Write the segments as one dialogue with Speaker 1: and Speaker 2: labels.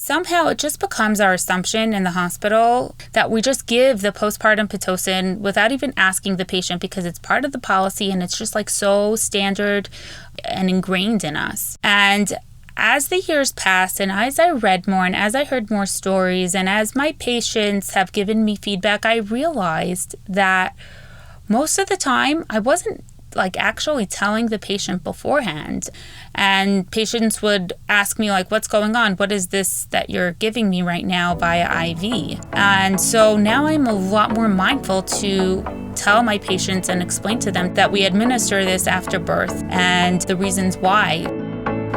Speaker 1: Somehow it just becomes our assumption in the hospital that we just give the postpartum Pitocin without even asking the patient because it's part of the policy and it's just like so standard and ingrained in us. And as the years passed and as I read more and as I heard more stories and as my patients have given me feedback, I realized that most of the time I wasn't actually telling the patient beforehand. And patients would ask me what's going on? What is this that you're giving me right now via IV? And so now I'm a lot more mindful to tell my patients and explain to them that we administer this after birth and the reasons why.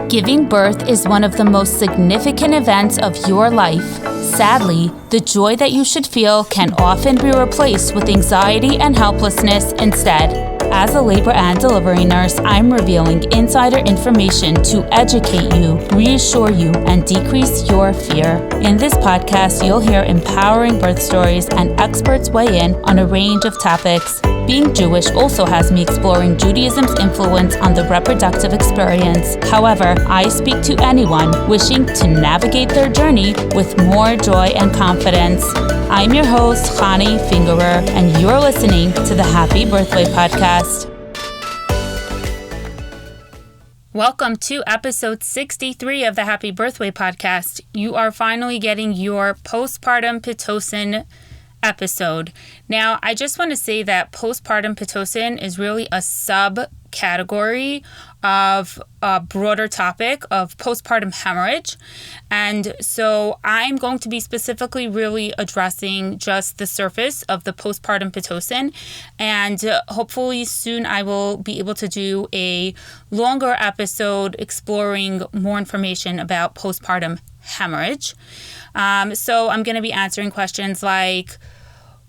Speaker 2: Giving birth is one of the most significant events of your life. Sadly, the joy that you should feel can often be replaced with anxiety and helplessness instead. As a labor and delivery nurse, I'm revealing insider information to educate you, reassure you, and decrease your fear. In this podcast, you'll hear empowering birth stories and experts weigh in on a range of topics. Being Jewish also has me exploring Judaism's influence on the reproductive experience. However, I speak to anyone wishing to navigate their journey with more joy and confidence. I'm your host, Chani Fingerer, and you're listening to the Happy Birthway Podcast.
Speaker 1: Welcome to episode 63 of the Happy Birthway Podcast. You are finally getting your Postpartum Pitocin episode. Now, I just want to say that Postpartum Pitocin is really a subcategory of a broader topic of postpartum hemorrhage. And so I'm going to be specifically really addressing just the surface of the postpartum Pitocin. And hopefully soon I will be able to do a longer episode exploring more information about postpartum hemorrhage. So I'm going to be answering questions like,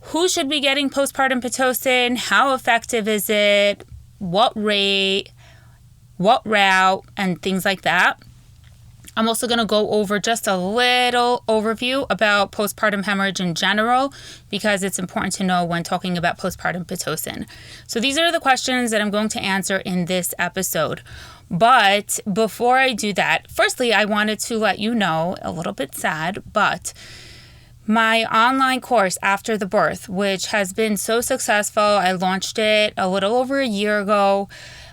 Speaker 1: who should be getting postpartum Pitocin? How effective is it? What rate? What route? And things like that. I'm also going to go over just a little overview about postpartum hemorrhage in general because it's important to know when talking about postpartum Pitocin. So these are the questions that I'm going to answer in this episode. But before I do that, firstly, I wanted to let you know, a little bit sad, but my online course after the birth, which has been so successful, I launched it a little over a year ago.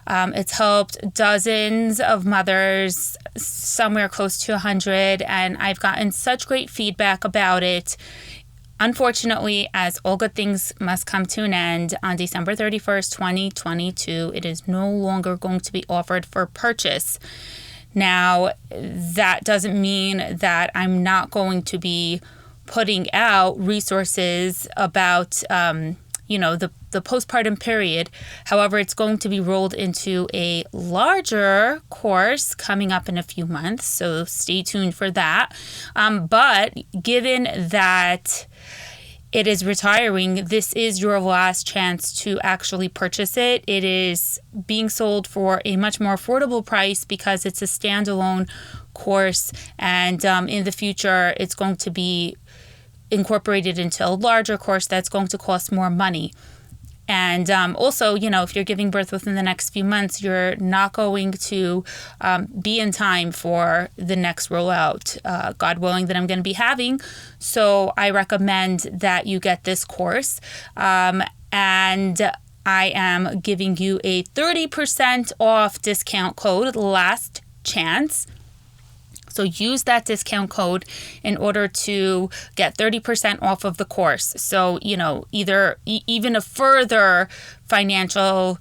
Speaker 1: It's helped dozens of mothers, somewhere close to 100, and I've gotten such great feedback about it. Unfortunately, as all good things must come to an end, on December 31st, 2022, it is no longer going to be offered for purchase. Now, that doesn't mean that I'm not going to be putting out resources about, the postpartum period. However, it's going to be rolled into a larger course coming up in a few months, so stay tuned for that. But given that it is retiring, this is your last chance to actually purchase it. It is being sold for a much more affordable price because it's a standalone course, and in the future, it's going to be incorporated into a larger course that's going to cost more money. And also, if you're giving birth within the next few months, you're not going to be in time for the next rollout, God willing, that I'm going to be having. So I recommend that you get this course. And I am giving you a 30% off discount code, last chance. So use that discount code in order to get 30% off of the course. So, either even a further financial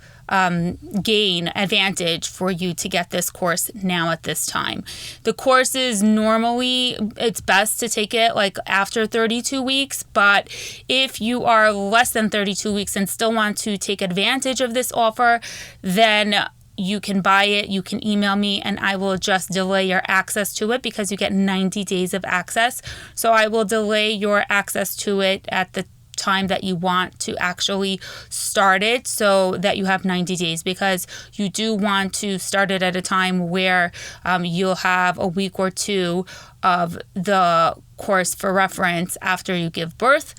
Speaker 1: gain advantage for you to get this course now at this time. The course is normally, it's best to take it after 32 weeks, but if you are less than 32 weeks and still want to take advantage of this offer, then you can buy it, you can email me, and I will just delay your access to it because you get 90 days of access. So I will delay your access to it at the time that you want to actually start it so that you have 90 days because you do want to start it at a time where you'll have a week or two of the course for reference after you give birth.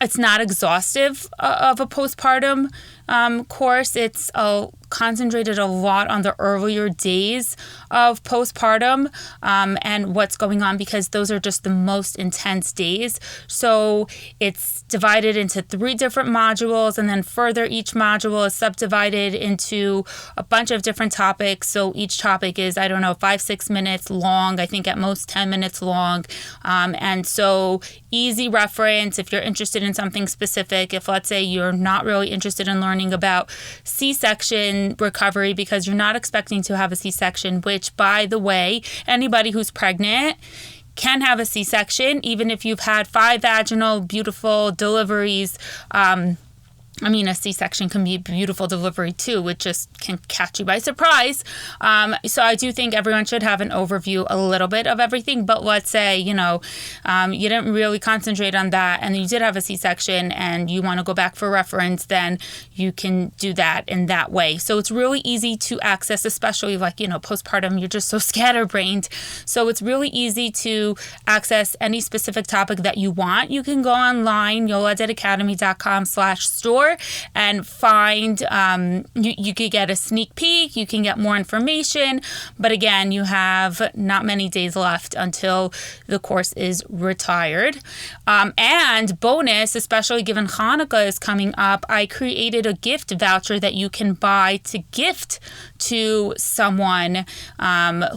Speaker 1: It's not exhaustive of a postpartum course. It's concentrated a lot on the earlier days of postpartum and what's going on, because those are just the most intense days. So it's divided into 3 different modules, and then further each module is subdivided into a bunch of different topics. So each topic is, 5-6 minutes long, I think at most 10 minutes long. And so easy reference if you're interested in something specific. If, let's say, you're not really interested in learning about C-section recovery because you're not expecting to have a C-section, which, by the way, anybody who's pregnant can have a C-section, even if you've had 5 vaginal, beautiful deliveries. A C-section can be a beautiful delivery too. It just can catch you by surprise. So I do think everyone should have an overview a little bit of everything. But let's say, you didn't really concentrate on that and you did have a C-section and you want to go back for reference, then you can do that in that way. So it's really easy to access, especially postpartum, you're just so scatterbrained. So it's really easy to access any specific topic that you want. You can go online, yoladedacademy.com/store, and find, you could get a sneak peek, you can get more information, but again, you have not many days left until the course is retired. And bonus, especially given Hanukkah is coming up, I created a gift voucher that you can buy to gift to someone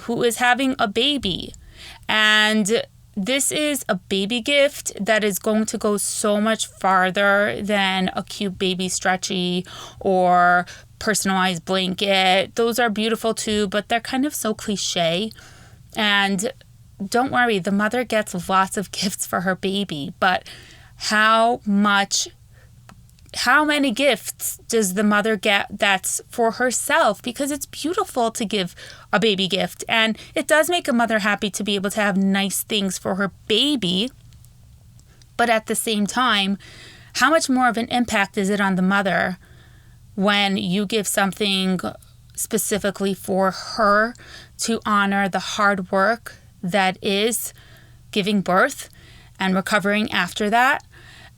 Speaker 1: who is having a baby. And this is a baby gift that is going to go so much farther than a cute baby stretchy or personalized blanket. Those are beautiful too, but they're kind of so cliche. And don't worry, the mother gets lots of gifts for her baby, but how many gifts does the mother get that's for herself? Because it's beautiful to give a baby gift, and it does make a mother happy to be able to have nice things for her baby. But at the same time, how much more of an impact is it on the mother when you give something specifically for her to honor the hard work that is giving birth and recovering after that?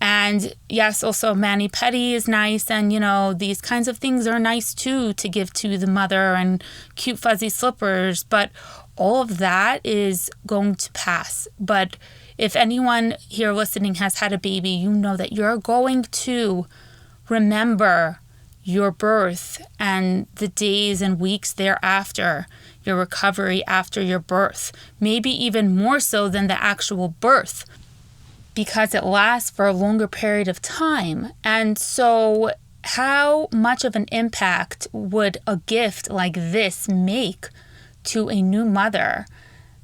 Speaker 1: And yes, also mani-pedi is nice, and these kinds of things are nice too to give to the mother, and cute fuzzy slippers, but all of that is going to pass. But if anyone here listening has had a baby, you know that you're going to remember your birth and the days and weeks thereafter, your recovery after your birth, maybe even more so than the actual birth, because it lasts for a longer period of time. And so how much of an impact would a gift like this make to a new mother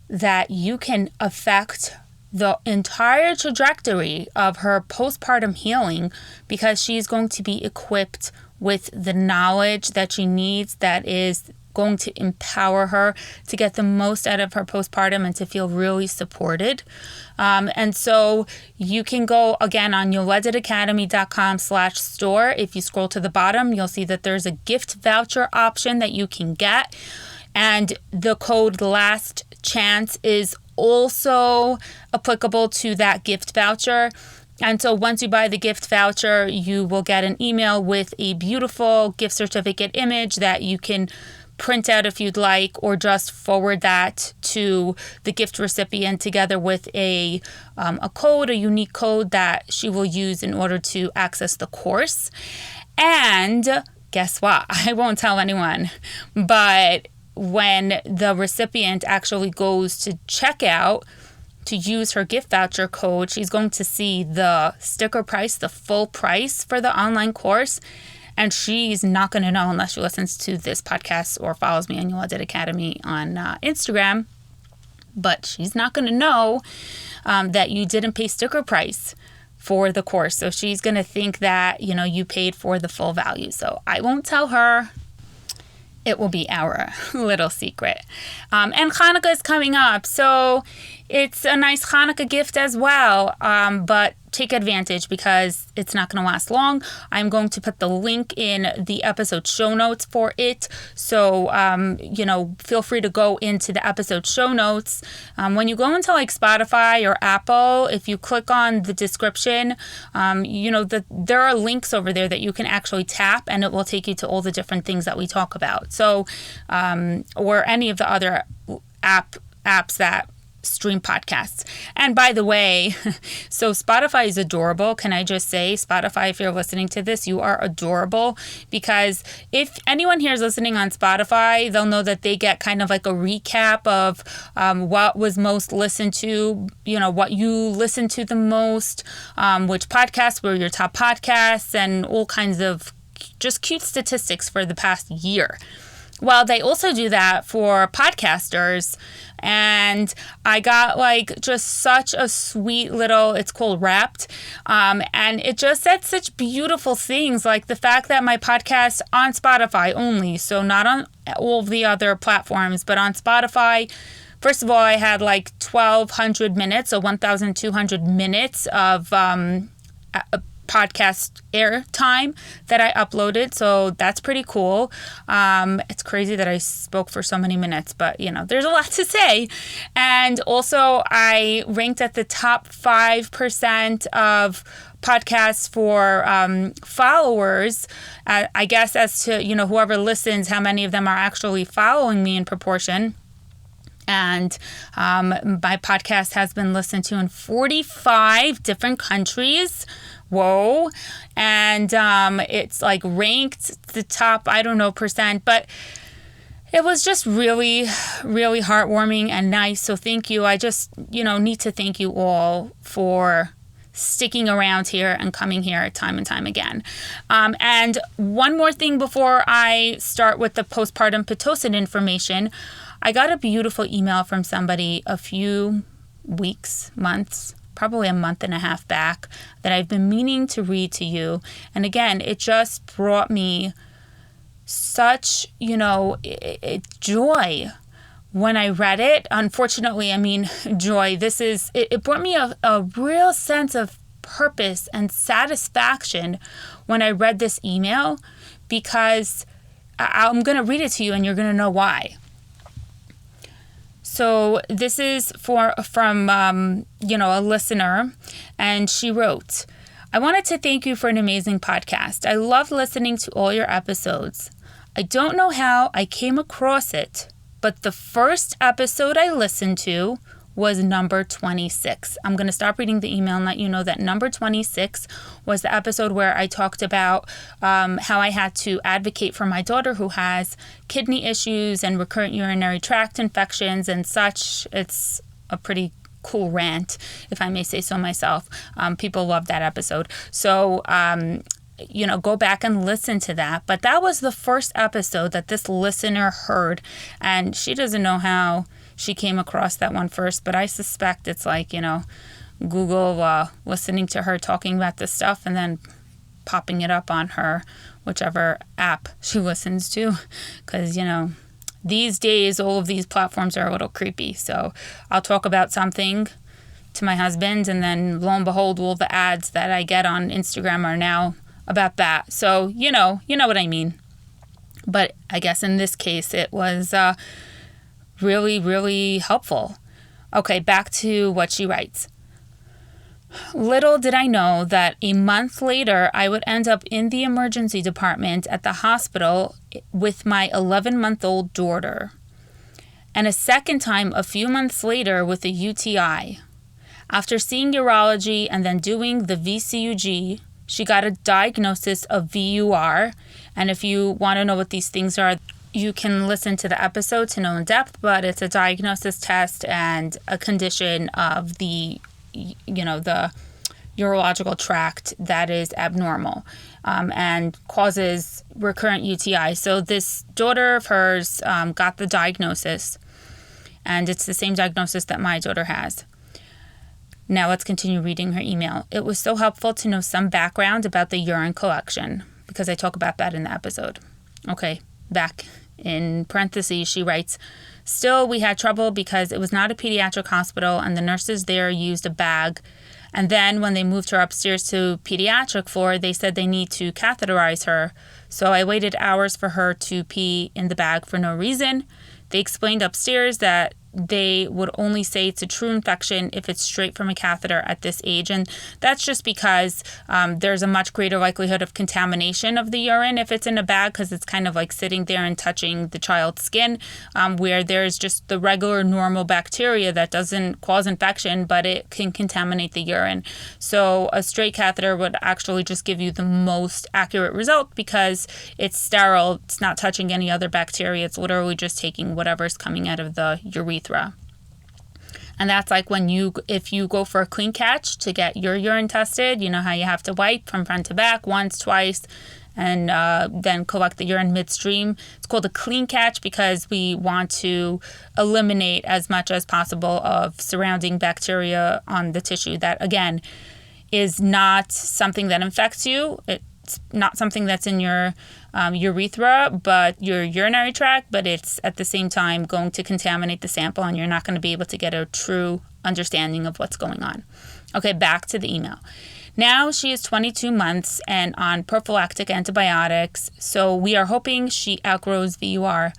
Speaker 1: that you can affect the entire trajectory of her postpartum healing, because she's going to be equipped with the knowledge that she needs that is going to empower her to get the most out of her postpartum and to feel really supported. And so you can go again on yoladedacademy.com/store. If you scroll to the bottom, you'll see that there's a gift voucher option that you can get. And the code Last Chance is also applicable to that gift voucher. And so once you buy the gift voucher, you will get an email with a beautiful gift certificate image that you can print out if you'd like, or just forward that to the gift recipient together with a code, a unique code that she will use in order to access the course. And guess what? I won't tell anyone, but when the recipient actually goes to checkout to use her gift voucher code, she's going to see the sticker price, the full price for the online course. And she's not going to know unless she listens to this podcast or follows me on You All Did Academy on Instagram. But she's not going to know that you didn't pay sticker price for the course. So she's going to think that, you paid for the full value. So I won't tell her. It will be our little secret. And Hanukkah is coming up. So it's a nice Hanukkah gift as well, but take advantage because it's not going to last long. I'm going to put the link in the episode show notes for it. So, feel free to go into the episode show notes. When you go into like Spotify or Apple, if you click on the description, there are links over there that you can actually tap and it will take you to all the different things that we talk about. So, or any of the other apps that stream podcasts. And by the way, so Spotify is adorable. Can I just say, Spotify, if you're listening to this, you are adorable, because if anyone here is listening on Spotify, they'll know that they get kind of like a recap of what was most listened to, what you listened to the most, which podcasts were your top podcasts, and all kinds of just cute statistics for the past year. Well, they also do that for podcasters, and I got like just such a sweet little, it's called Wrapped, and it just said such beautiful things, like the fact that my podcast on Spotify only, so not on all of the other platforms, but on Spotify, first of all, I had like 1,200 minutes, so 1,200 minutes of podcast air time that I uploaded, so that's pretty cool. It's crazy that I spoke for so many minutes, but there's a lot to say. And also I ranked at the top 5% of podcasts for followers, I guess, as to whoever listens, how many of them are actually following me in proportion. And my podcast has been listened to in 45 different countries. Whoa. And it's like ranked the top, I don't know, percent, but it was just really, really heartwarming and nice. So thank you. I just, need to thank you all for sticking around here and coming here time and time again. And one more thing before I start with the postpartum Pitocin information. I got a beautiful email from somebody a few weeks, months, probably a month and a half back, that I've been meaning to read to you. And again, it just brought me such, joy when I read it. Unfortunately, joy. It brought me a real sense of purpose and satisfaction when I read this email, because I'm going to read it to you and you're going to know why. So this is from a listener, and she wrote, "I wanted to thank you for an amazing podcast. I love listening to all your episodes. I don't know how I came across it, but the first episode I listened to was number 26. I'm going to stop reading the email and let you know that number 26 was the episode where I talked about how I had to advocate for my daughter who has kidney issues and recurrent urinary tract infections and such. It's a pretty cool rant, if I may say so myself. People love that episode. So, go back and listen to that. But that was the first episode that this listener heard, and she doesn't know how she came across that one first, but I suspect it's like, Google listening to her talking about this stuff and then popping it up on her, whichever app she listens to. Because, these days, all of these platforms are a little creepy. So I'll talk about something to my husband, and then lo and behold, all the ads that I get on Instagram are now about that. So, you know what I mean. But I guess in this case, it was really, really helpful. Okay, back to what she writes. Little did I know that a month later, I would end up in the emergency department at the hospital with my 11-month-old daughter. And a second time a few months later with a UTI. After seeing urology and then doing the VCUG, she got a diagnosis of VUR. And if you want to know what these things are, you can listen to the episode to know in depth, but it's a diagnosis test and a condition of the urological tract that is abnormal and causes recurrent UTI. So this daughter of hers got the diagnosis, and it's the same diagnosis that my daughter has. Now let's continue reading her email. It was so helpful to know some background about the urine collection, because I talk about that in the episode. Okay, back In parentheses, she writes, "Still, we had trouble because it was not a pediatric hospital and the nurses there used a bag. And then when they moved her upstairs to pediatric floor, they said they need to catheterize her. So I waited hours for her to pee in the bag for no reason. They explained upstairs that they would only say it's a true infection if it's straight from a catheter at this age. And that's just because there's a much greater likelihood of contamination of the urine if it's in a bag, because it's kind of like sitting there and touching the child's skin, where there's just the regular normal bacteria that doesn't cause infection, but it can contaminate the urine. So a straight catheter would actually just give you the most accurate result because it's sterile. It's not touching any other bacteria. It's literally just taking whatever's coming out of the urethra. And that's like if you go for a clean catch to get your urine tested, you know how you have to wipe from front to back once, twice, and then collect the urine midstream. It's called a clean catch because we want to eliminate as much as possible of surrounding bacteria on the tissue that, again, is not something that infects you. It's not something that's in your urethra, but your urinary tract, but it's at the same time going to contaminate the sample and you're not going to be able to get a true understanding of what's going on. Okay, back to the email. Now she is 22 months and on prophylactic antibiotics, so we are hoping she outgrows VUR.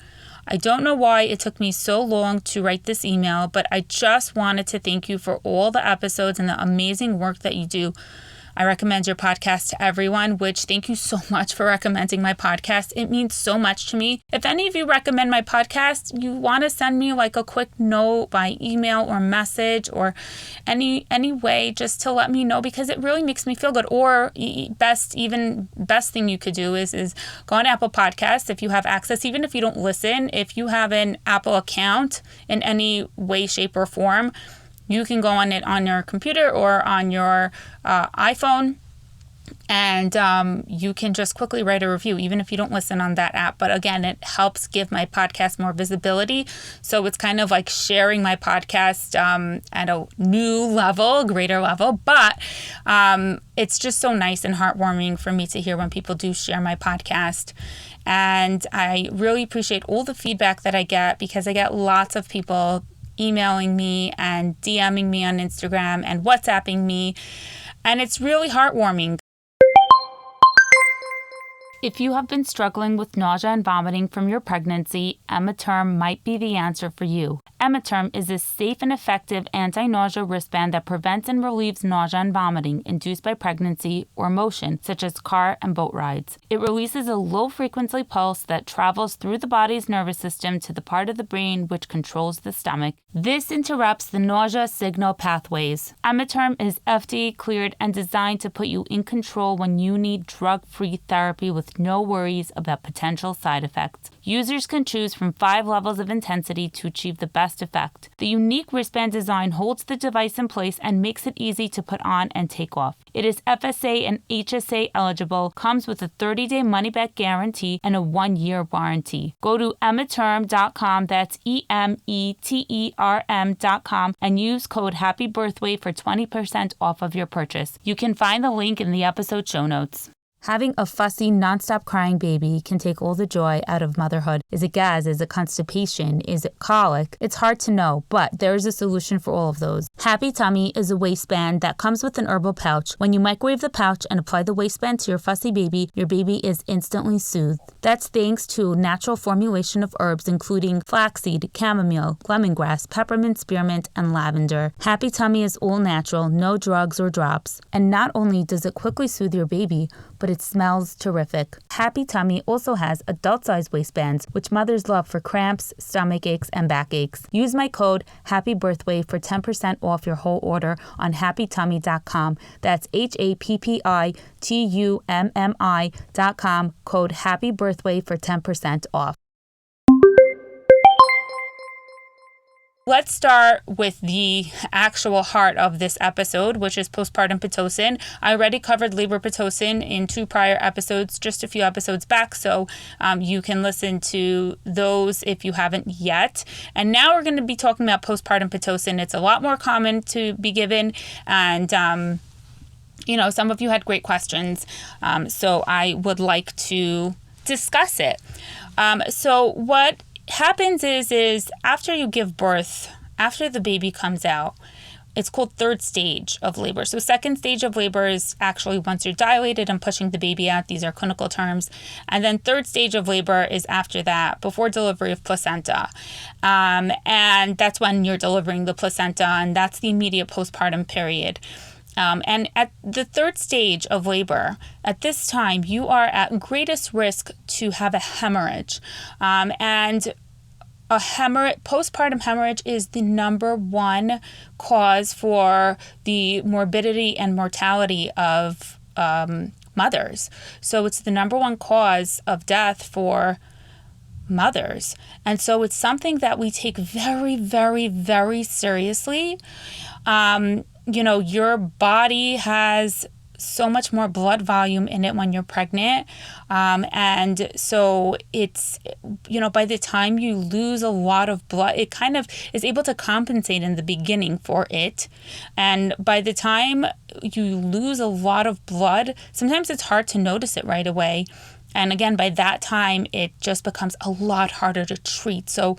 Speaker 1: I don't know why it took me so long to write this email, but I just wanted to thank you for all the episodes and the amazing work that you do. I recommend your podcast to everyone, which thank you so much for recommending my podcast. It means so much to me. If any of you recommend my podcast, you want to send me like a quick note by email or message or any way just to let me know, because it really makes me feel good. Or best thing you could do is go on Apple Podcasts if you have access, even if you don't listen. If you have an Apple account in any way, shape, or form, you can go on it on your computer or on your iPhone, and you can just quickly write a review, even if you don't listen on that app. But again, it helps give my podcast more visibility. So it's kind of like sharing my podcast at a new level, greater level. But it's just so nice and heartwarming for me to hear when people do share my podcast. And I really appreciate all the feedback that I get, because I get lots of people emailing me and DMing me on Instagram and WhatsApping me, and it's really heartwarming.
Speaker 2: If you have been struggling with nausea and vomiting from your pregnancy, Ematerm might be the answer for you. Ematerm is a safe and effective anti-nausea wristband that prevents and relieves nausea and vomiting induced by pregnancy or motion, such as car and boat rides. It releases a low-frequency pulse that travels through the body's nervous system to the part of the brain which controls the stomach. This interrupts the nausea signal pathways. Ematerm is FDA cleared and designed to put you in control when you need drug-free therapy with no worries about potential side effects. Users can choose from 5 levels of intensity to achieve the best effect. The unique wristband design holds the device in place and makes it easy to put on and take off. It is FSA and HSA eligible, comes with a 30-day money-back guarantee and a 1-year warranty. Go to ematerm.com, that's EMETERM.com, and use code HAPPYBIRTHWAY for 20% off of your purchase. You can find the link in the episode show notes. Having a fussy, nonstop crying baby can take all the joy out of motherhood. Is it gas? Is it constipation? Is it colic? It's hard to know, but there is a solution for all of those. Happy Tummy is a waistband that comes with an herbal pouch. When you microwave the pouch and apply the waistband to your fussy baby, your baby is instantly soothed. That's thanks to a natural formulation of herbs including flaxseed, chamomile, lemongrass, peppermint, spearmint, and lavender. Happy Tummy is all natural, no drugs or drops. And not only does it quickly soothe your baby, but it smells terrific. Happy Tummy also has adult-sized waistbands, which mothers love for cramps, stomach aches, and back aches. Use my code HAPPYBIRTHWAY for 10% off your whole order on happytummy.com. That's HAPPITUMMI.com, code HAPPYBIRTHWAY for 10% off.
Speaker 1: Let's start with the actual heart of this episode, which is postpartum Pitocin. I already covered labor Pitocin in 2 prior episodes, just a few episodes back, so you can listen to those if you haven't yet. And now we're going to be talking about postpartum Pitocin. It's a lot more common to be given, and some of you had great questions, so I would like to discuss it. So what happens is after you give birth, after the baby comes out, it's called third stage of labor. So second stage of labor is actually once you're dilated and pushing the baby out. These are clinical terms. And then third stage of labor is after that, before delivery of placenta. And that's when you're delivering the placenta, and that's the immediate postpartum period. And at the third stage of labor, at this time, you are at greatest risk to have a hemorrhage. And postpartum hemorrhage is the number one cause for the morbidity and mortality of mothers. So it's the number one cause of death for mothers. And so it's something that we take very, very, very seriously. Your body has so much more blood volume in it when you're pregnant. And so it's, by the time you lose a lot of blood, it kind of is able to compensate in the beginning for it. And by the time you lose a lot of blood, sometimes it's hard to notice it right away. And again, by that time, it just becomes a lot harder to treat. So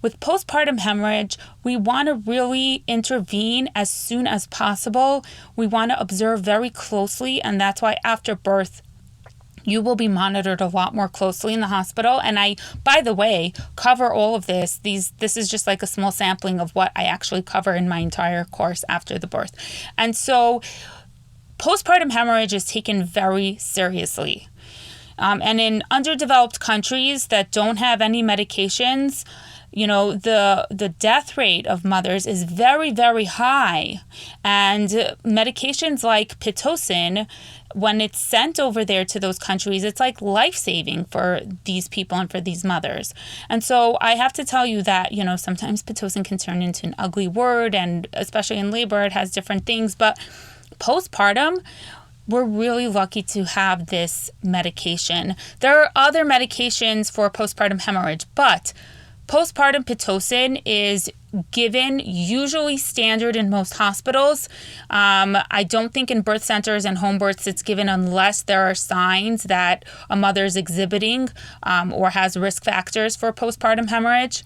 Speaker 1: with postpartum hemorrhage, we want to really intervene as soon as possible. We want to observe very closely, and that's why after birth, you will be monitored a lot more closely in the hospital. And I, by the way, cover all of this. This is just like a small sampling of what I actually cover in my entire course after the birth. And so postpartum hemorrhage is taken very seriously. And in underdeveloped countries that don't have any medications, the death rate of mothers is very, very high. And medications like Pitocin, when it's sent over there to those countries, it's like life-saving for these people and for these mothers. And so I have to tell you that, sometimes Pitocin can turn into an ugly word, and especially in labor, it has different things. But postpartum, we're really lucky to have this medication. There are other medications for postpartum hemorrhage, but postpartum Pitocin is given usually standard in most hospitals. I don't think in birth centers and home births it's given unless there are signs that a mother is exhibiting or has risk factors for postpartum hemorrhage.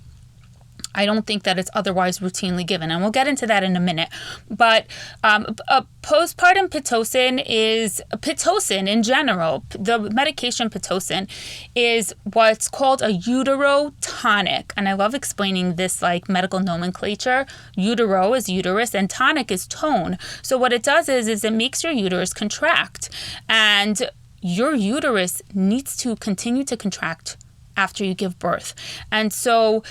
Speaker 1: I don't think that it's otherwise routinely given, and we'll get into that in a minute. But postpartum Pitocin is, Pitocin in general, the medication Pitocin is what's called a uterotonic. And I love explaining this like medical nomenclature. Utero is uterus and tonic is tone. So what it does is it makes your uterus contract, and your uterus needs to continue to contract after you give birth. And so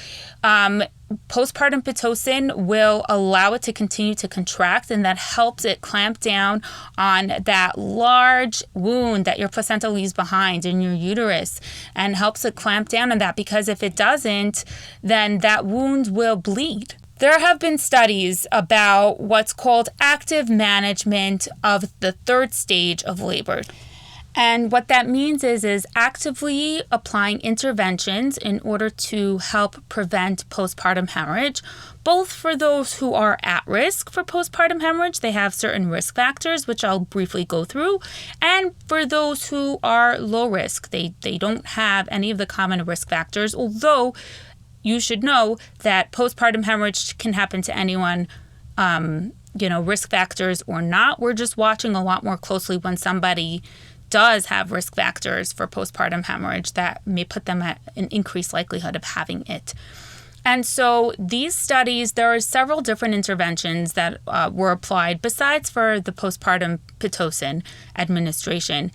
Speaker 1: postpartum Pitocin will allow it to continue to contract, and that helps it clamp down on that large wound that your placenta leaves behind in your uterus, and helps it clamp down on that, because if it doesn't, then that wound will bleed. There have been studies about what's called active management of the third stage of labor. And what that means is actively applying interventions in order to help prevent postpartum hemorrhage, both for those who are at risk for postpartum hemorrhage. They have certain risk factors, which I'll briefly go through, and for those who are low risk. They don't have any of the common risk factors, although you should know that postpartum hemorrhage can happen to anyone, risk factors or not. We're just watching a lot more closely when somebody does have risk factors for postpartum hemorrhage that may put them at an increased likelihood of having it. And so these studies, there are several different interventions that were applied besides for the postpartum Pitocin administration.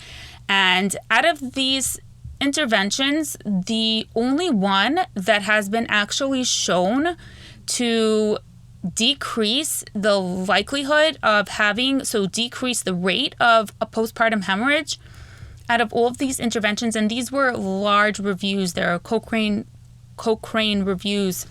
Speaker 1: And out of these interventions, the only one that has been actually shown to decrease the likelihood of decrease the rate of a postpartum hemorrhage out of all of these interventions, and these were large reviews. There are Cochrane reviews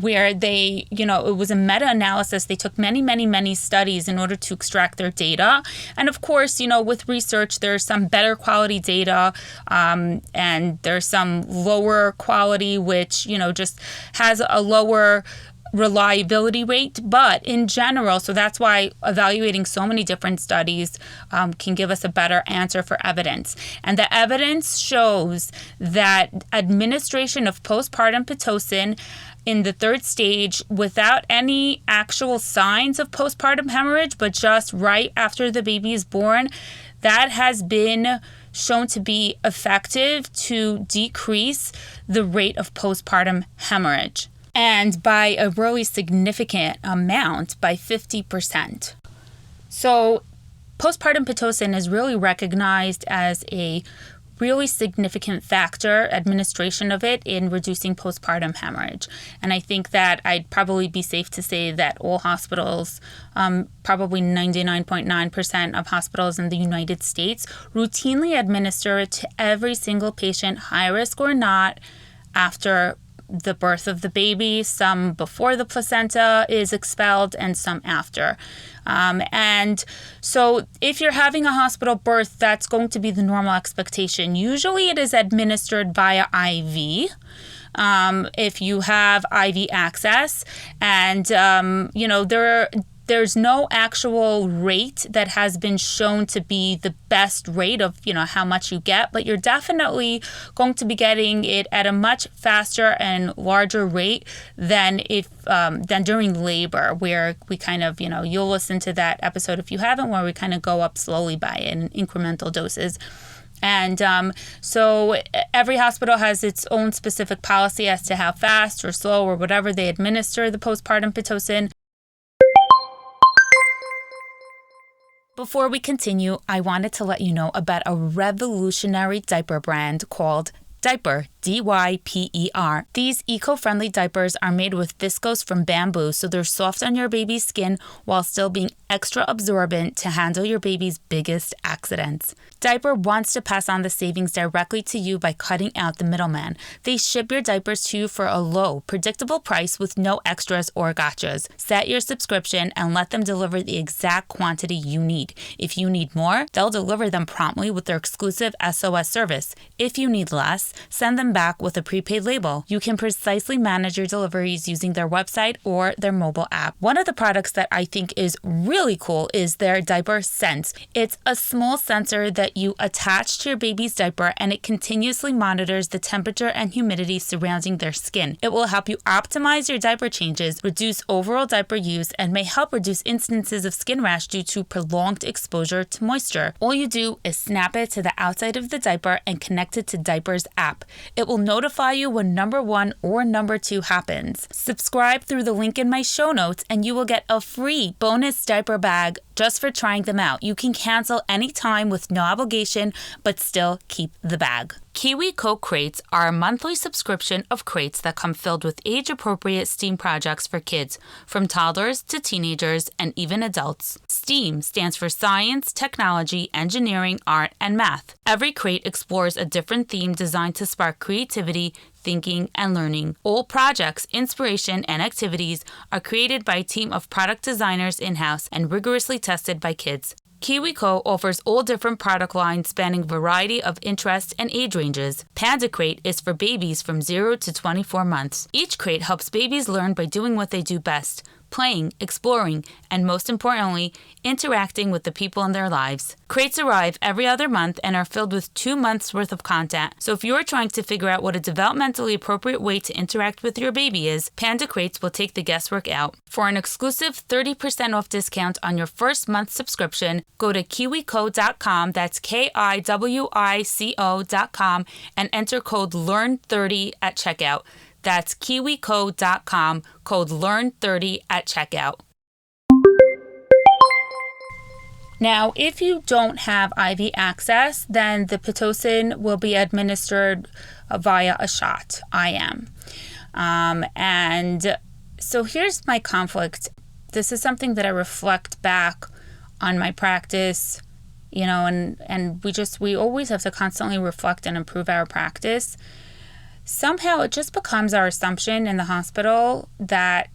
Speaker 1: where they, it was a meta-analysis. They took many studies in order to extract their data. And of course, with research, there's some better quality data and there's some lower quality, which, just has a lower reliability rate, but in general, so that's why evaluating so many different studies can give us a better answer for evidence. And the evidence shows that administration of postpartum Pitocin in the third stage without any actual signs of postpartum hemorrhage, but just right after the baby is born, that has been shown to be effective to decrease the rate of postpartum hemorrhage, and by a really significant amount, by 50%. So postpartum Pitocin is really recognized as a really significant factor, administration of it, in reducing postpartum hemorrhage. And I think that I'd probably be safe to say that all hospitals, probably 99.9% of hospitals in the United States, routinely administer it to every single patient, high risk or not, after the birth of the baby, some before the placenta is expelled and some after. And so if you're having a hospital birth, that's going to be the normal expectation. Usually it is administered via IV. If you have IV access, and there's no actual rate that has been shown to be the best rate of, how much you get, but you're definitely going to be getting it at a much faster and larger rate than than during labor, where we kind of, you'll listen to that episode if you haven't, where we kind of go up slowly by it in incremental doses. And so every hospital has its own specific policy as to how fast or slow or whatever they administer the postpartum Pitocin. Before we continue, I wanted to let you know about a revolutionary diaper brand called Diaper, D-Y-P-E-R. These eco-friendly diapers are made with viscose from bamboo, so they're soft on your baby's skin while still being extra absorbent to handle your baby's biggest accidents. Diaper wants to pass on the savings directly to you by cutting out the middleman. They ship your diapers to you for a low, predictable price with no extras or gotchas. Set your subscription and let them deliver the exact quantity you need. If you need more, they'll deliver them promptly with their exclusive SOS service. If you need less, send them back with a prepaid label. You can precisely manage your deliveries using their website or their mobile app. One of the products that I think is really cool is their Diaper Sense. It's a small sensor that you attach to your baby's diaper, and it continuously monitors the temperature and humidity surrounding their skin. It will help you optimize your diaper changes, reduce overall diaper use, and may help reduce instances of skin rash due to prolonged exposure to moisture. All you do is snap it to the outside of the diaper and connect it to Diaper's app. It will notify you when number 1 or number 2 happens. Subscribe through the link in my show notes and you will get a free bonus diaper bag just for trying them out. You can cancel anytime with no obligation, but still keep the bag. KiwiCo crates are a monthly subscription of crates that come filled with age-appropriate STEAM projects for kids, from toddlers to teenagers and even adults. STEAM stands for science, technology, engineering, art, and math. Every crate explores a different theme designed to spark creativity, thinking, and learning. All projects, inspiration, and activities are created by a team of product designers in-house and rigorously tested by kids. KiwiCo offers all different product lines spanning a variety of interests and age ranges. Panda Crate is for babies from 0 to 24 months. Each crate helps babies learn by doing what they do best: playing, exploring, and most importantly, interacting with the people in their lives. Crates arrive every other month and are filled with 2 months worth of content. So if you're trying to figure out what a developmentally appropriate way to interact with your baby is, Panda Crates will take the guesswork out. For an exclusive 30% off discount on your first month subscription, go to kiwico.com, that's KIWICO.com, and enter code LEARN30 at checkout. That's kiwico.com, code LEARN30 at checkout. Now, if you don't have IV access, then the Pitocin will be administered via a shot, IM. And so here's my conflict. This is something that I reflect back on my practice, and we always have to constantly reflect and improve our practice. Somehow it just becomes our assumption in the hospital that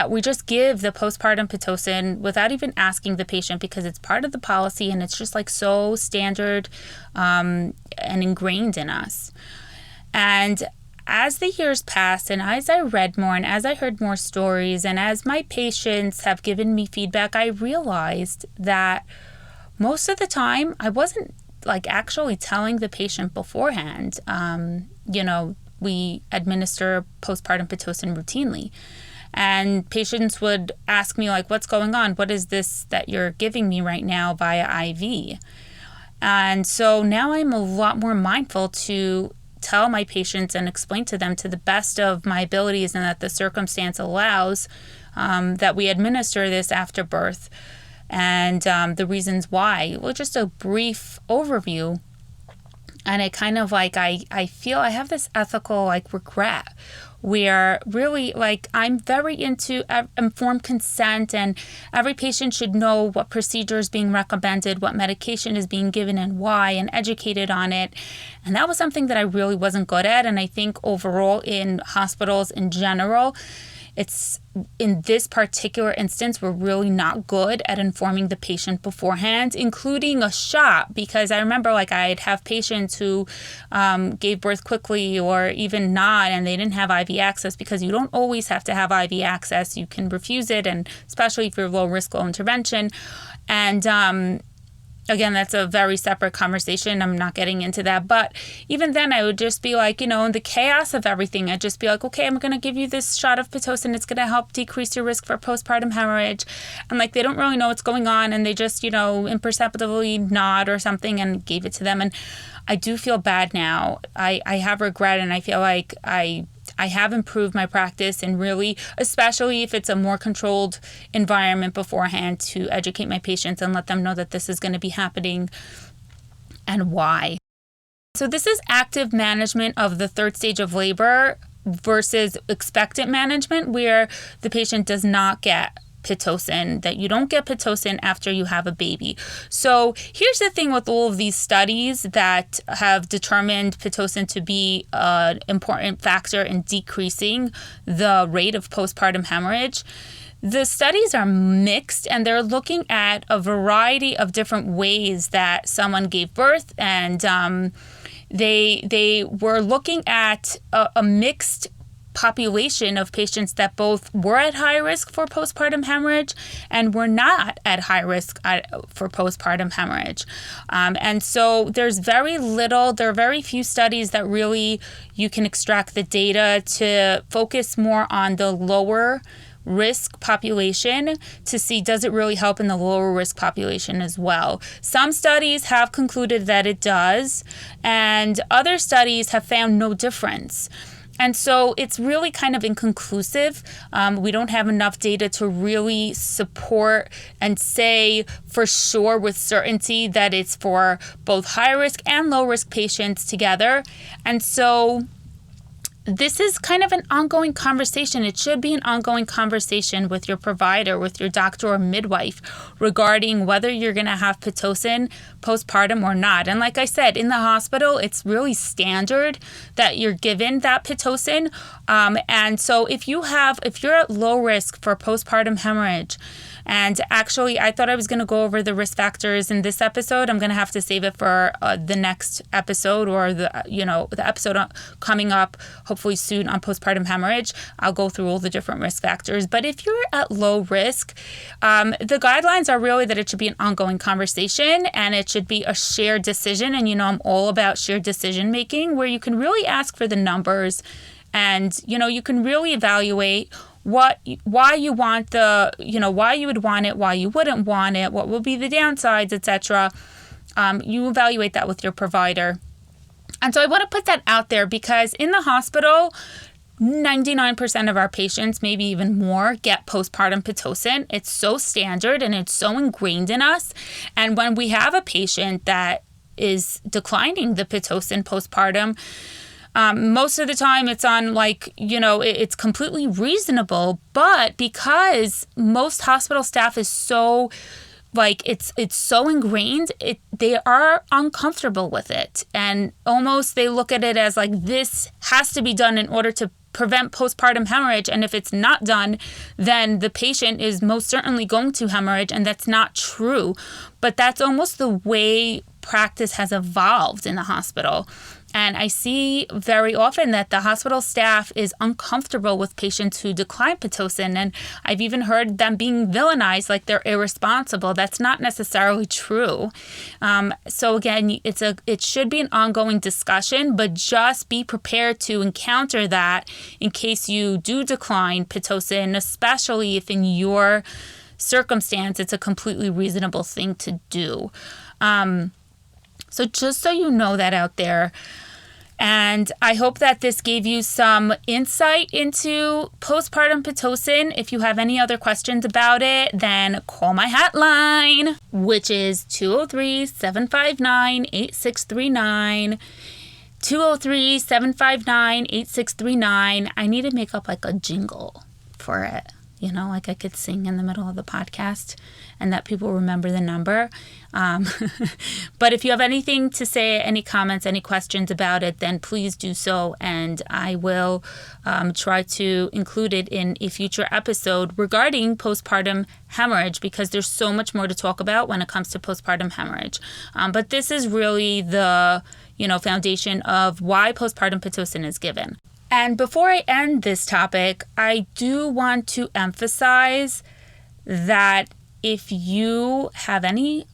Speaker 1: we just give the postpartum Pitocin without even asking the patient, because it's part of the policy and it's just like so standard and ingrained in us. And as the years passed and as I read more and as I heard more stories and as my patients have given me feedback, I realized that most of the time I wasn't like actually telling the patient beforehand. We administer postpartum Pitocin routinely. And patients would ask me, like, what's going on? What is this that you're giving me right now via IV? And so now I'm a lot more mindful to tell my patients and explain to them to the best of my abilities and that the circumstance allows that we administer this after birth and the reasons why. Well, just a brief overview. And it kind of like, I feel I have this ethical like regret where really like I'm very into informed consent, and every patient should know what procedure is being recommended, what medication is being given and why, and educated on it. And that was something that I really wasn't good at. And I think overall in hospitals in general, it's in this particular instance, we're really not good at informing the patient beforehand, including a shot, because I remember like I'd have patients who gave birth quickly or even not, and they didn't have IV access, because you don't always have to have IV access. You can refuse it, and especially if you're low risk, low intervention. And again, that's a very separate conversation. I'm not getting into that. But even then, I would just be like, in the chaos of everything, I'd just be like, okay, I'm going to give you this shot of Pitocin. It's going to help decrease your risk for postpartum hemorrhage. And like, they don't really know what's going on. And they just, imperceptibly nod or something and gave it to them. And I do feel bad now. I have regret, and I feel like I have improved my practice, and really, especially if it's a more controlled environment beforehand, to educate my patients and let them know that this is going to be happening and why. So this is active management of the third stage of labor versus expectant management, where the patient does not get Pitocin, that you don't get Pitocin after you have a baby. So here's the thing with all of these studies that have determined Pitocin to be an important factor in decreasing the rate of postpartum hemorrhage. The studies are mixed, and they're looking at a variety of different ways that someone gave birth, and they were looking at a mixed population of patients that both were at high risk for postpartum hemorrhage and were not at high risk for postpartum hemorrhage. And so there are very few studies that really you can extract the data to focus more on the lower risk population to see, does it really help in the lower risk population as well? Some studies have concluded that it does, and other studies have found no difference. And so it's really kind of inconclusive. We don't have enough data to really support and say for sure with certainty that it's for both high risk and low risk patients together. And so this is kind of an ongoing conversation. It should be an ongoing conversation with your provider, with your doctor or midwife, regarding whether you're going to have Pitocin postpartum or not. And like I said, in the hospital, it's really standard that you're given that Pitocin. And so if you're at low risk for postpartum hemorrhage, and actually, I thought I was going to go over the risk factors in this episode. I'm going to have to save it for the next episode, or the episode coming up hopefully soon on postpartum hemorrhage. I'll go through all the different risk factors. But if you're at low risk, the guidelines are really that it should be an ongoing conversation, and it should be a shared decision. And I'm all about shared decision making, where you can really ask for the numbers, and you can really evaluate why you want why you would want it, why you wouldn't want it, what will be the downsides, etc. You evaluate that with your provider. And so I want to put that out there, because in the hospital, 99% of our patients, maybe even more, get postpartum Pitocin. It's so standard and it's so ingrained in us. And when we have a patient that is declining the Pitocin postpartum, most of the time it's on it's completely reasonable, but because most hospital staff is so it's so ingrained, they are uncomfortable with it, and almost they look at it as like this has to be done in order to prevent postpartum hemorrhage, and if it's not done, then the patient is most certainly going to hemorrhage, and that's not true. But that's almost the way practice has evolved in the hospital. And I see very often that the hospital staff is uncomfortable with patients who decline Pitocin. And I've even heard them being villainized like they're irresponsible. That's not necessarily true. So again, it should be an ongoing discussion, but just be prepared to encounter that in case you do decline Pitocin, especially if in your circumstance it's a completely reasonable thing to do. So just so you know that out there. And I hope that this gave you some insight into postpartum Pitocin. If you have any other questions about it, then call my hotline, which is 203-759-8639. 203-759-8639. I need to make up like a jingle for it. You know, like I could sing in the middle of the podcast and that people remember the number. But if you have anything to say, any comments, any questions about it, then please do so. And I will try to include it in a future episode regarding postpartum hemorrhage, because there's so much more to talk about when it comes to postpartum hemorrhage. But this is really the, foundation of why postpartum Pitocin is given. And before I end this topic, I do want to emphasize that if you have any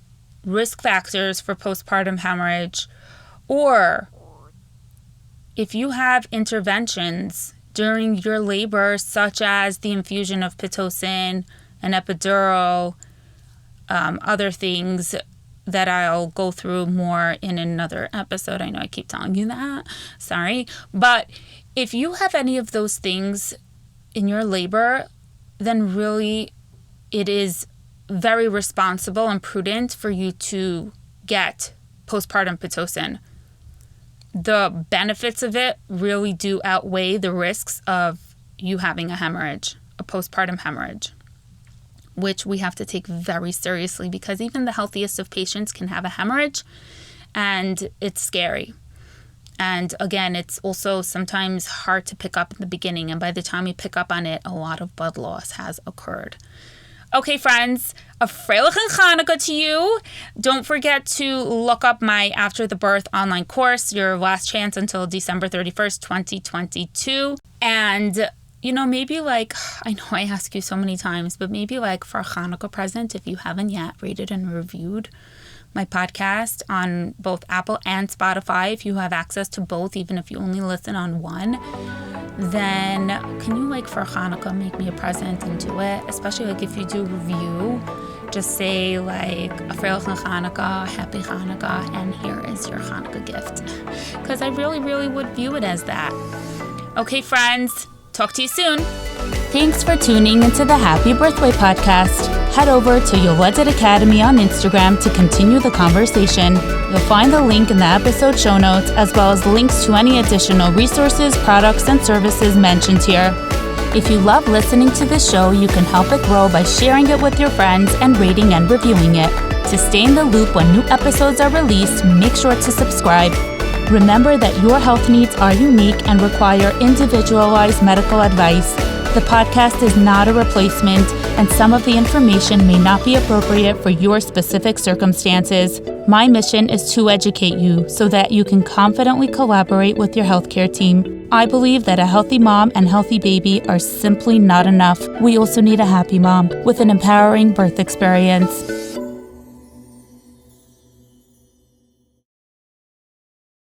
Speaker 1: risk factors for postpartum hemorrhage, or if you have interventions during your labor, such as the infusion of Pitocin, an epidural, other things that I'll go through more in another episode. I know I keep telling you that. Sorry. But if you have any of those things in your labor, then really it is very responsible and prudent for you to get postpartum Pitocin. The benefits of it really do outweigh the risks of you having a hemorrhage, a postpartum hemorrhage, which we have to take very seriously, because even the healthiest of patients can have a hemorrhage, and it's scary. And again, it's also sometimes hard to pick up in the beginning. And by the time you pick up on it, a lot of blood loss has occurred. Okay, friends, a Freilich and Hanukkah to you. Don't forget to look up my After the Birth online course, your last chance until December 31st, 2022. And, maybe I know I ask you so many times, but maybe for a Hanukkah present, if you haven't yet rated and reviewed my podcast on both Apple and Spotify, if you have access to both, even if you only listen on one, then can you for Hanukkah make me a present and do it? Especially if you do review, just say a Freilich Hanukkah, Happy Hanukkah, and here is your Hanukkah gift. Because I really, really would view it as that. Okay, friends, talk to you soon.
Speaker 2: Thanks for tuning into the Happy Birthway podcast. Head over to Yoledet Academy on Instagram to continue the conversation. You'll find the link in the episode show notes, as well as links to any additional resources, products, and services mentioned here. If you love listening to this show, you can help it grow by sharing it with your friends and rating and reviewing it. To stay in the loop when new episodes are released, make sure to subscribe. Remember that your health needs are unique and require individualized medical advice. The podcast is not a replacement, and some of the information may not be appropriate for your specific circumstances. My mission is to educate you so that you can confidently collaborate with your healthcare team. I believe that a healthy mom and healthy baby are simply not enough. We also need a happy mom with an empowering birth experience.